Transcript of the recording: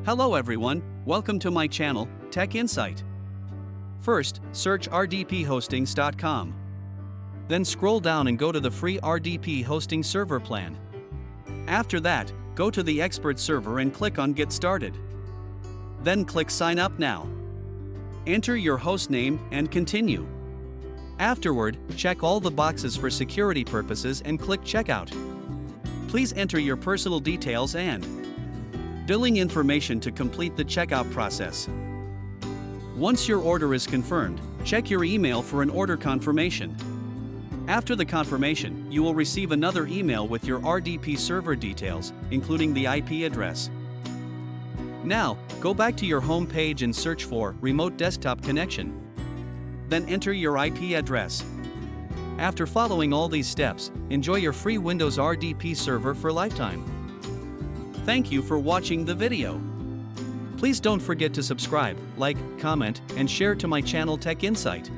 Hello everyone, welcome to my channel, Tech Insight. First, search rdphostings.com. Then scroll down and go to the free RDP hosting server plan. After that, go to the expert server and click on Get Started. Then click Sign Up Now. Enter your host name and continue. Afterward, check all the boxes for security purposes and click Checkout. Please enter your personal details and billing information to complete the checkout process. Once your order is confirmed, check your email for an order confirmation. After the confirmation, you will receive another email with your RDP server details, including the IP address. Now, go back to your home page and search for Remote Desktop Connection. Then enter your IP address. After following all these steps, enjoy your free Windows RDP server for lifetime. Thank you for watching the video. Please don't forget to subscribe, like, comment, and share to my channel Tech Insight.